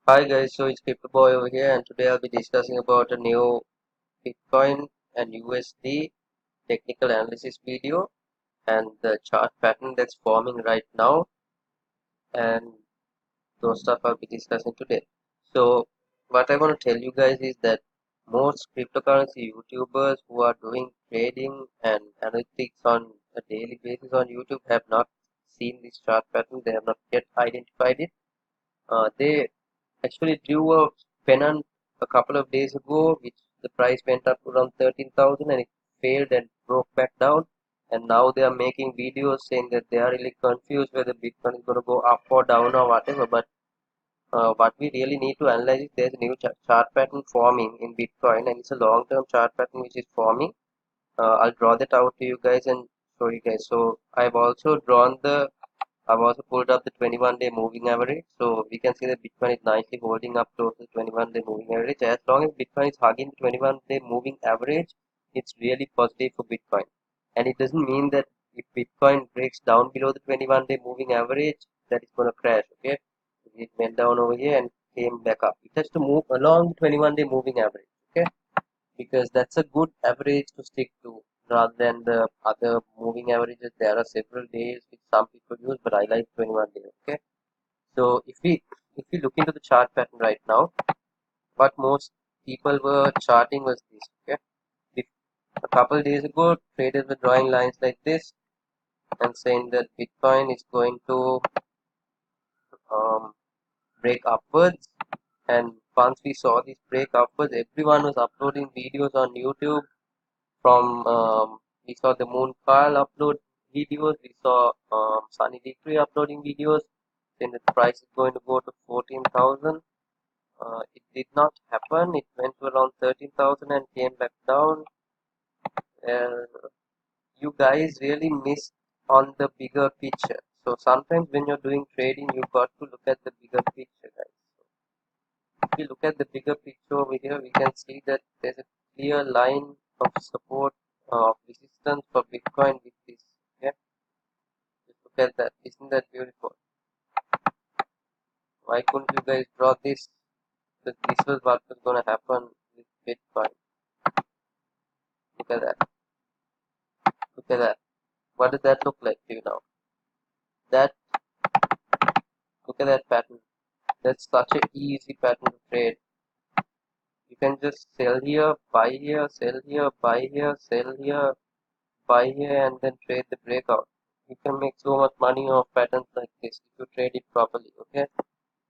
Hi guys, so it's Crypto Boy over here, and today I'll be discussing about a new Bitcoin and USD technical analysis video and the chart pattern that's forming right now, and those stuff I'll be discussing today. So, what I want to tell you guys is that most cryptocurrency YouTubers who are doing trading and analytics on a daily basis on YouTube have not seen this chart pattern, they have not yet identified it. They actually drew a pennant a couple of days ago, which the price went up to around 13,000 and it failed and broke back down. And now they are making videos saying that they are really confused whether Bitcoin is going to go up or down or whatever. But what we really need to analyze is there's a new chart pattern forming in Bitcoin, and it's a long-term chart pattern which is forming. I'll draw that out to you guys and show you guys. So I've also pulled up the 21-day moving average. So we can see that Bitcoin is nicely holding up to the 21-day moving average. As long as Bitcoin is hugging the 21-day moving average, it's really positive for Bitcoin. And it doesn't mean that if Bitcoin breaks down below the 21-day moving average, that it's going to crash. Okay, it went down over here and came back up. It has to move along the 21-day moving average. Okay, because that's a good average to stick to rather than the other moving averages. There are several days which some people use, but I like 21 days. Okay, so if we look into the chart pattern right now, what most people were charting was this. Okay, if a couple days ago, traders were drawing lines like this and saying that Bitcoin is going to um, break upwards. And once we saw this break upwards, everyone was uploading videos on YouTube from we saw the Moon Kyle upload videos, we saw Sunny Decree uploading videos, then the price is going to go to 14,000. It did not happen, it went to around 13,000 and came back down. You guys really missed on the bigger picture. So sometimes when you're doing trading, you got to look at the bigger picture, guys. If we look at the bigger picture over here, we can see that there's a clear line of support of resistance for Bitcoin with this. Yeah, just look at that. Isn't that beautiful? Why couldn't you guys draw this? Because this was what was going to happen with Bitcoin. Look at that. Look at that. What does that look like to you now? That look at that pattern. That's such an easy pattern to trade. You can just sell here, buy here, sell here, buy here, sell here, buy here, and then trade the breakout. You can make so much money off patterns like this if you trade it properly. Okay,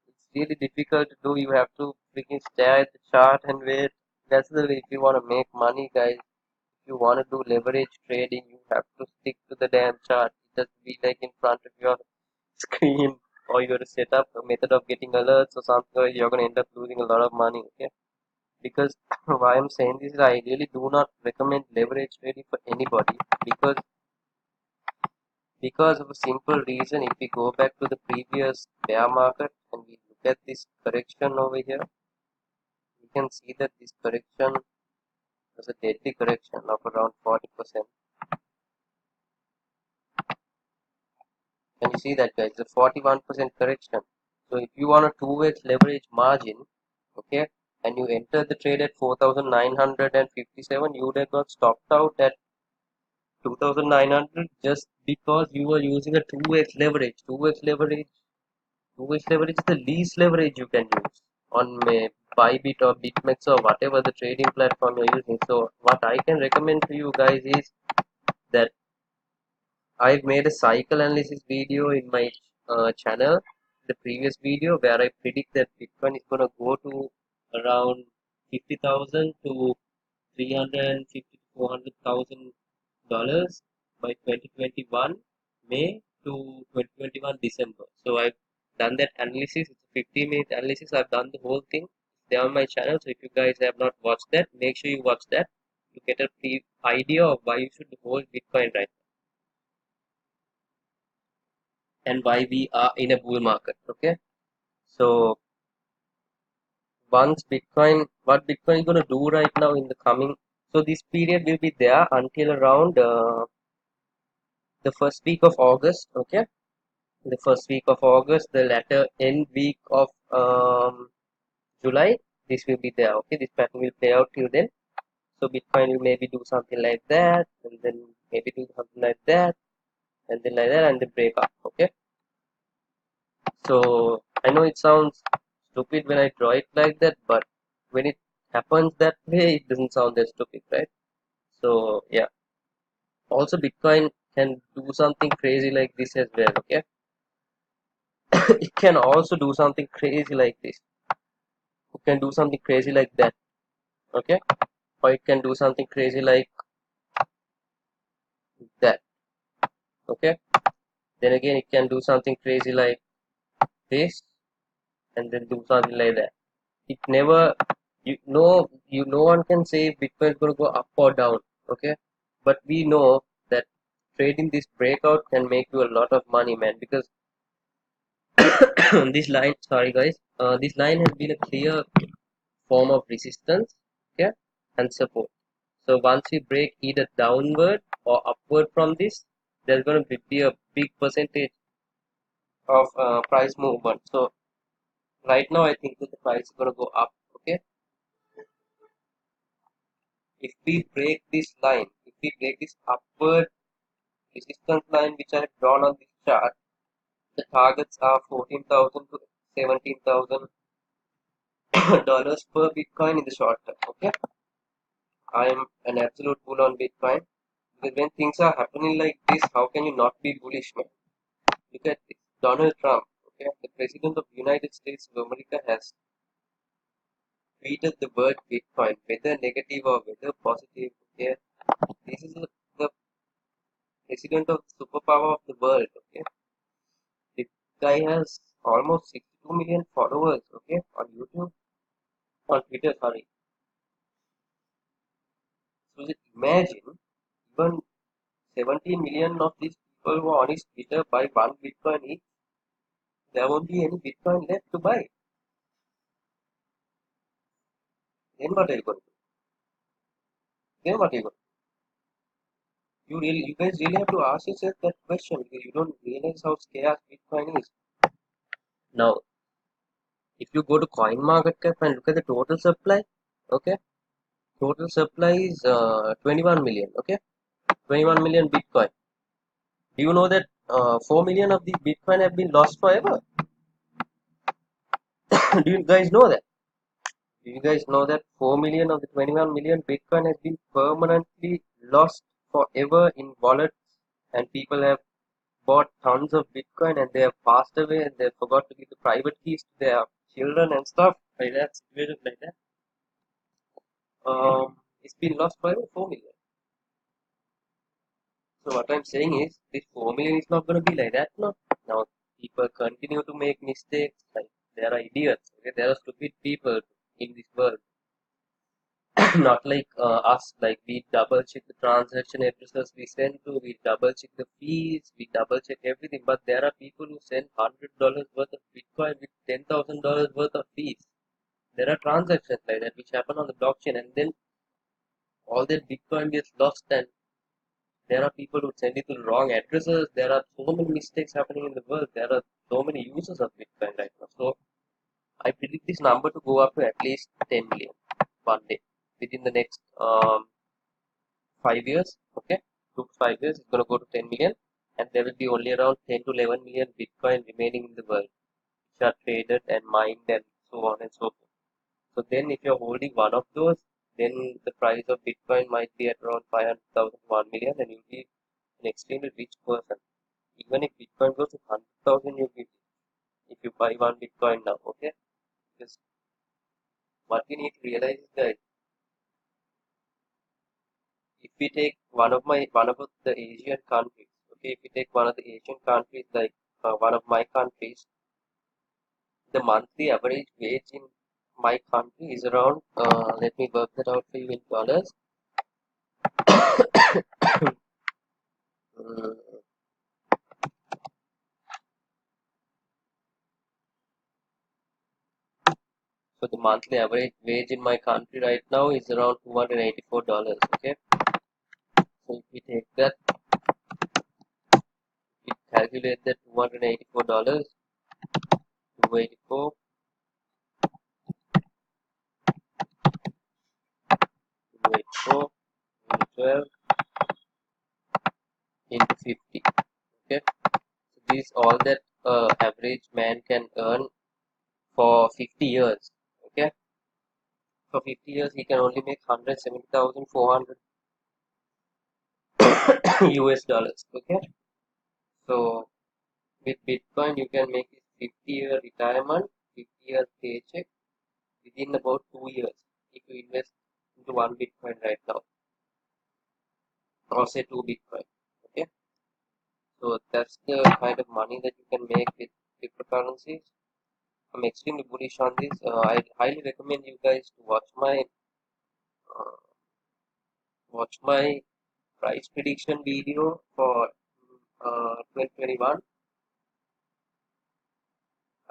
it's really difficult to do. You have to freaking stare at the chart and wait. That's the way if you want to make money, guys. If you want to do leverage trading, you have to stick to the damn chart. It just be like in front of your screen, or you got to set up a method of getting alerts or something, or you're gonna end up losing a lot of money. Okay, because why I'm saying this is I really do not recommend leverage trading for anybody because of a simple reason. If we go back to the previous bear market and we look at this correction over here, we can see that this correction was a deadly correction of around 40%. Can you see that, guys? The 41% correction. So if you want a 2x leverage margin, okay, and you enter the trade at 4,957, you would have got stopped out at 2,900 just because you were using a 2x leverage. 2x leverage is the least leverage you can use on Bybit or BitMEX or whatever the trading platform you're using. So what I can recommend to you guys is that I've made a cycle analysis video in my channel, the previous video where I predict that Bitcoin is going to go to around 50,000 to 350 to 400,000 dollars by 2021 May to 2021 December. So I've done that analysis. It's a 15-minute analysis. I've done the whole thing. It's there on my channel. So if you guys have not watched that, make sure you watch that to get a idea of why you should hold Bitcoin right now and why we are in a bull market. Okay. So once Bitcoin, what Bitcoin is going to do right now in the coming, so this period will be there until around the first week of August. Okay, the first week of August, the latter end week of July, this will be there. Okay, this pattern will play out till then. So Bitcoin will maybe do something like that, and then maybe do something like that, and then like that, and then break up. Okay. So I know it sounds stupid when I draw it like that, but when it happens that way, it doesn't sound that stupid, right? So yeah. Also, Bitcoin can do something crazy like this as well. Okay. It can also do something crazy like this. It can do something crazy like that. Okay. Or it can do something crazy like that. Okay. Then again, it can do something crazy like this, and then do something like that. It never, no one can say Bitcoin is going to go up or down. Okay. But we know that trading this breakout can make you a lot of money, man, because this line, sorry guys, this line has been a clear form of resistance, okay, and support. So once we break either downward or upward from this, there's going to be a big percentage of price movement. So right now I think that the price is going to go up. Okay, if we break this line, if we break this upward resistance line which I have drawn on this chart, the targets are 14,000 to 17,000 dollars per Bitcoin in the short term. Okay, I am an absolute bull on Bitcoin because when things are happening like this, how can you not be bullish, man? Look at this. Donald Trump, okay, the president of the United States of America, has tweeted the word Bitcoin, whether negative or whether positive. Okay, this is the president of the superpower of the world. Okay, this guy has almost 62 million followers. Okay, on YouTube, on Twitter. Sorry. So just imagine even 17 million of these people who are on his Twitter buy one Bitcoin each. There won't be any Bitcoin left to buy. Then what are you going to do? Then what are you going to do? You guys really have to ask yourself that question because you don't realize how scarce Bitcoin is. Now, if you go to CoinMarketCap and look at the total supply, okay, total supply is 21 million, okay, 21 million Bitcoin. Do you know that 4 million of these Bitcoin have been lost forever? Do you guys know that? Do you guys know that 4 million of the 21 million Bitcoin has been permanently lost forever in wallets, and people have bought tons of Bitcoin and they have passed away and they forgot to give the private keys to their children and stuff like that, situations like that. It's been lost forever, 4 million. So what I'm saying is this 4 million is not going to be like that, no. Now people continue to make mistakes, like there are idiots, okay, there are stupid people in this world. Not like us, like we double check the transaction addresses we send to, we double check the fees, we double check everything. But there are people who send $100 worth of Bitcoin with $10,000 worth of fees. There are transactions like that which happen on the blockchain, and then all that Bitcoin gets lost. And there are people who send it to the wrong addresses. There are so many mistakes happening in the world. There are so many users of Bitcoin right now. So I predict this number to go up to at least 10 million one day within the next 5 years. Okay, 2 to 5 years it's going to go to 10 million, and there will be only around 10 to 11 million Bitcoin remaining in the world which are traded and mined and so on and so forth. So then if you're holding one of those, then the price of Bitcoin might be at around 500,000 to 1 million, and you'll be an extremely rich person. Even if Bitcoin goes to 100,000, you'll be rich if you buy one Bitcoin now. Okay, because what we need to realize is that if we take one of the Asian countries, okay, if we take one of the Asian countries like one of my countries, the monthly average wage in my country is around. Let me work that out for you in dollars. Mm, so the monthly average wage in my country right now is around $284. Okay, so if we take that, we calculate that $284, 284 12 into 50. Okay, so this is all that average man can earn for 50 years. Okay, for 50 years he can only make 170,400 US dollars. Okay, so with Bitcoin you can make it 50-year retirement, 50 years paycheck within about 2 years if you invest into one Bitcoin right now, or say two Bitcoin. Okay, so that's the kind of money that you can make with cryptocurrencies. I'm extremely bullish on this. I highly recommend you guys to uh, watch my price prediction video for 2021.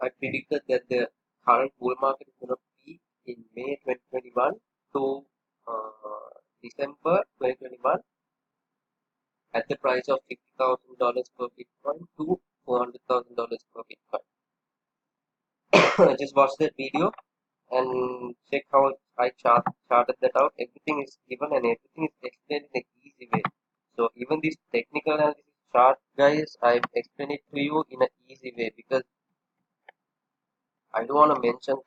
I predicted that the current bull market is going to peak in May 2021 to December 2021 at the price of $50,000 per Bitcoin to $400,000 per Bitcoin. Just watch that video and check how I charted that out. Everything is given and everything is explained in an easy way. So even this technical analysis chart, guys, I explain it to you in an easy way because I don't want to mention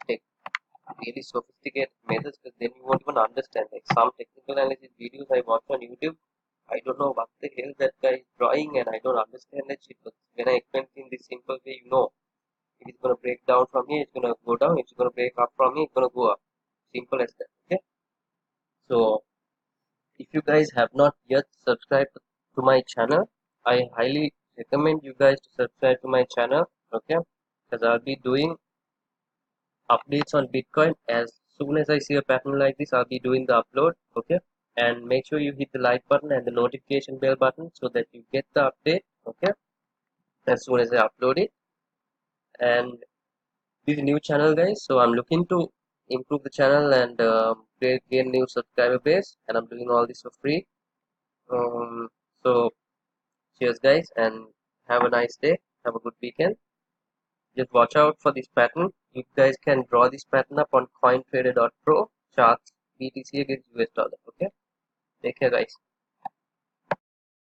really sophisticated methods because then you won't even understand. Like some technical analysis videos I watch on YouTube, I don't know what the hell that guy is drawing and I don't understand that shit. But when I explain it in this simple way, you know, if it's gonna break down from here, it's gonna go down. If it's gonna break up from here, it's gonna go up. Simple as that. Okay. So if you guys have not yet subscribed to my channel, I highly recommend you guys to subscribe to my channel. Okay, because I'll be doing updates on Bitcoin as soon as I see a pattern like this. I'll be doing the upload. Okay, and make sure you hit the like button and the notification bell button so that you get the update. Okay, as soon as I upload it. And this is a new channel, guys, so I'm looking to improve the channel and gain new subscriber base, and I'm doing all this for free. So cheers, guys, and have a nice day. Have a good weekend. Just watch out for this pattern. You guys can draw this pattern up on CoinTrader.pro charts BTC against US dollar. Okay, take care, guys.